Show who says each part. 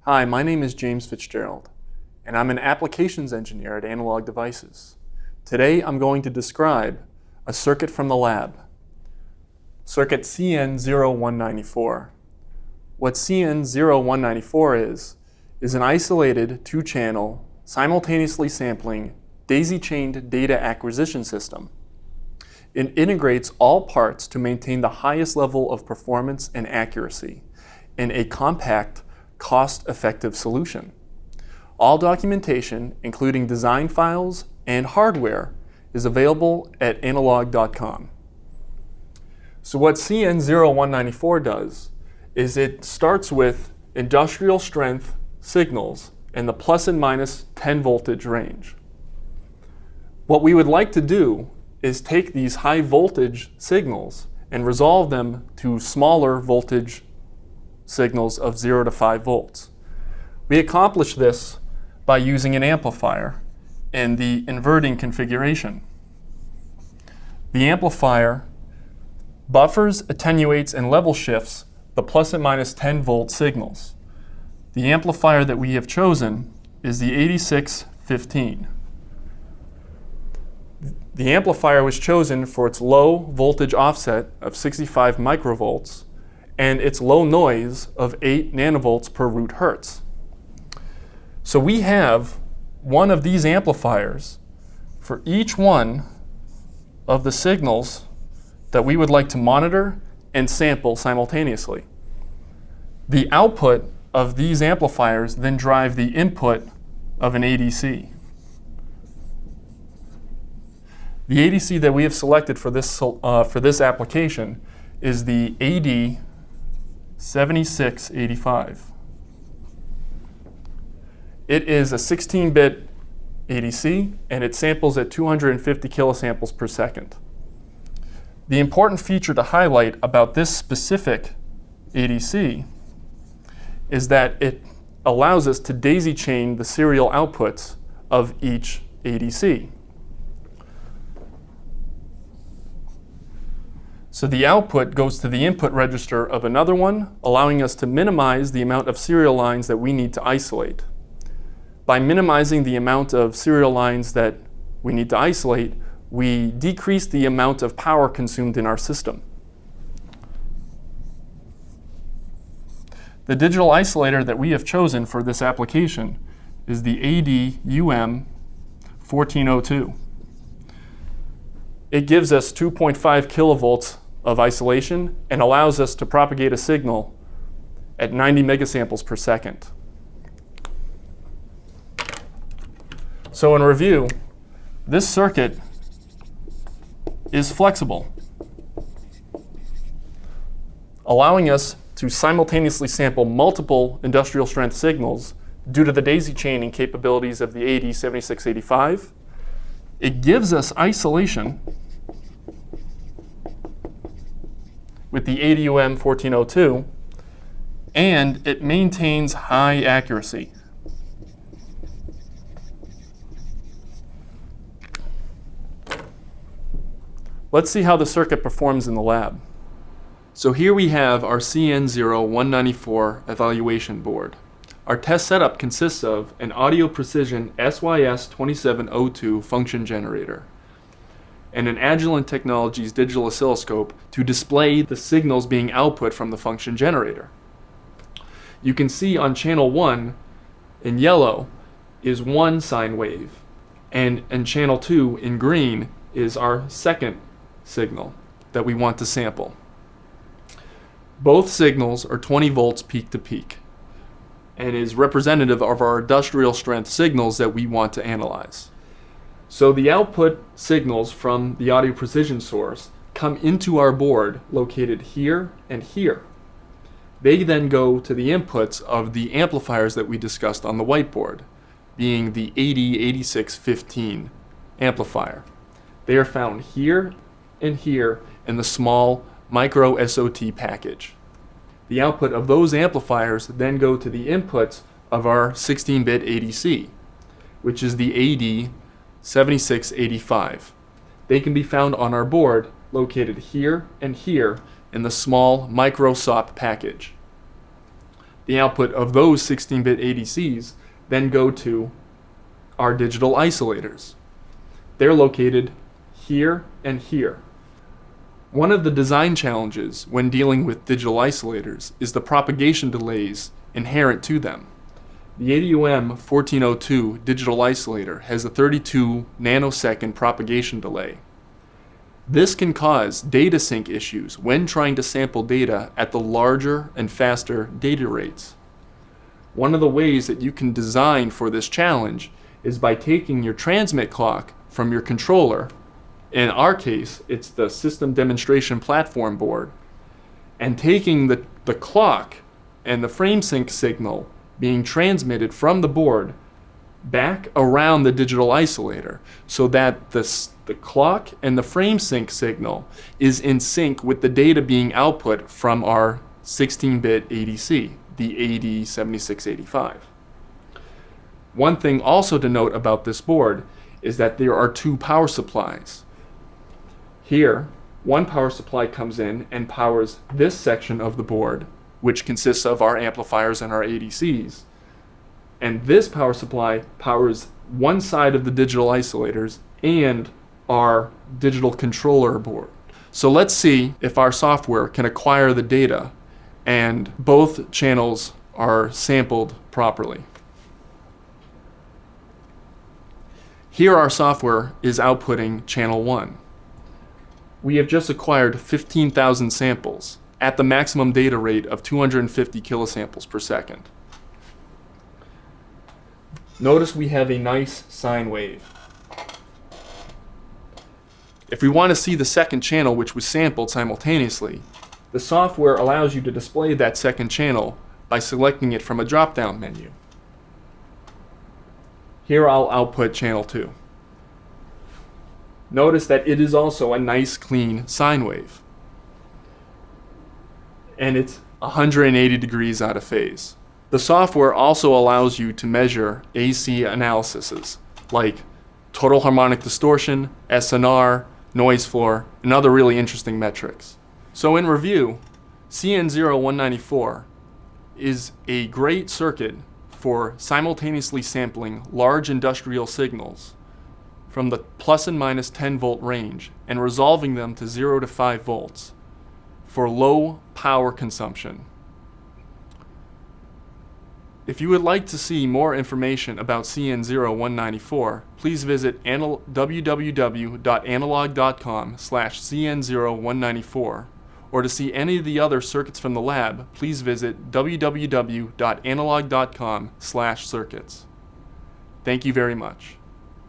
Speaker 1: Hi, my name is James Fitzgerald, and I'm an applications engineer at Analog Devices. Today I'm going to describe a circuit from the lab, circuit CN0194. What CN0194 is an isolated two-channel, simultaneously sampling, daisy-chained data acquisition system. It integrates all parts to maintain the highest level of performance and accuracy in a compact, cost-effective solution. All documentation, including design files and hardware, is available at analog.com. So what CN0194 does is it starts with industrial strength signals in the plus and minus 10 voltage range. What we would like to do is take these high voltage signals and resolve them to smaller voltage signals of 0 to 5 volts. We accomplish this by using an amplifier in the inverting configuration. The amplifier buffers, attenuates, and level shifts the plus and minus 10 volt signals. The amplifier that we have chosen is the 8615. The amplifier was chosen for its low voltage offset of 65 microvolts and its low noise of 8 nanovolts per root hertz. So we have one of these amplifiers for each one of the signals that we would like to monitor and sample simultaneously. The output of these amplifiers then drive the input of an ADC. The ADC that we have selected for this application is the AD7685. It is a 16-bit ADC, and it samples at 250 kilosamples per second. The important feature to highlight about this specific ADC is that it allows us to daisy chain the serial outputs of each ADC. So the output goes to the input register of another one, allowing us to minimize the amount of serial lines that we need to isolate. By minimizing the amount of serial lines that we need to isolate, we decrease the amount of power consumed in our system. The digital isolator that we have chosen for this application is the AD-UM1402. It gives us 2.5 kilovolts of isolation and allows us to propagate a signal at 90 megasamples per second. So in review, this circuit is flexible, allowing us to simultaneously sample multiple industrial strength signals due to the daisy chaining capabilities of the AD7685. It gives us isolation with the AD-UM1402, and it maintains high accuracy. Let's see how the circuit performs in the lab. So here we have our CN0194 evaluation board. Our test setup consists of an Audio Precision SYS2702 function generator and an Agilent Technologies digital oscilloscope to display the signals being output from the function generator. You can see on channel 1 in yellow is one sine wave, and in channel 2 in green is our second signal that we want to sample. Both signals are 20 volts peak to peak and is representative of our industrial strength signals that we want to analyze. So the output signals from the Audio Precision source come into our board located here and here. They then go to the inputs of the amplifiers that we discussed on the whiteboard, being the AD8615 amplifier. They are found here and here in the small micro SOT package. The output of those amplifiers then go to the inputs of our 16-bit ADC, which is the AD7685. They can be found on our board located here and here in the small micro SOP package. The output of those 16-bit ADCs then go to our digital isolators. They're located here and here. One of the design challenges when dealing with digital isolators is the propagation delays inherent to them. The ADUM 1402 digital isolator has a 32 nanosecond propagation delay. This can cause data sync issues when trying to sample data at the larger and faster data rates. One of the ways that you can design for this challenge is by taking your transmit clock from your controller, in our case it's the system demonstration platform board, and taking the clock and the frame sync signal being transmitted from the board back around the digital isolator so that the clock and the frame sync signal is in sync with the data being output from our 16-bit ADC, the AD7685. One thing also to note about this board is that there are two power supplies. Here, one power supply comes in and powers this section of the board, which consists of our amplifiers and our ADCs. And this power supply powers one side of the digital isolators and our digital controller board. So let's see if our software can acquire the data and both channels are sampled properly. Here our software is outputting channel 1. We have just acquired 15,000 samples at the maximum data rate of 250 kilosamples per second. Notice we have a nice sine wave. If we want to see the second channel, which was sampled simultaneously, the software allows you to display that second channel by selecting it from a drop-down menu. Here I'll output channel 2. Notice that it is also a nice clean sine wave. And it's 180 degrees out of phase. The software also allows you to measure AC analyses like total harmonic distortion, SNR, noise floor, and other really interesting metrics. So in review, CN0194 is a great circuit for simultaneously sampling large industrial signals from the plus and minus 10 volt range and resolving them to 0 to 5 volts for low power consumption. If you would like to see more information about CN0194, please visit www.analog.com/CN0194, or to see any of the other circuits from the lab, please visit www.analog.com/circuits. Thank you very much.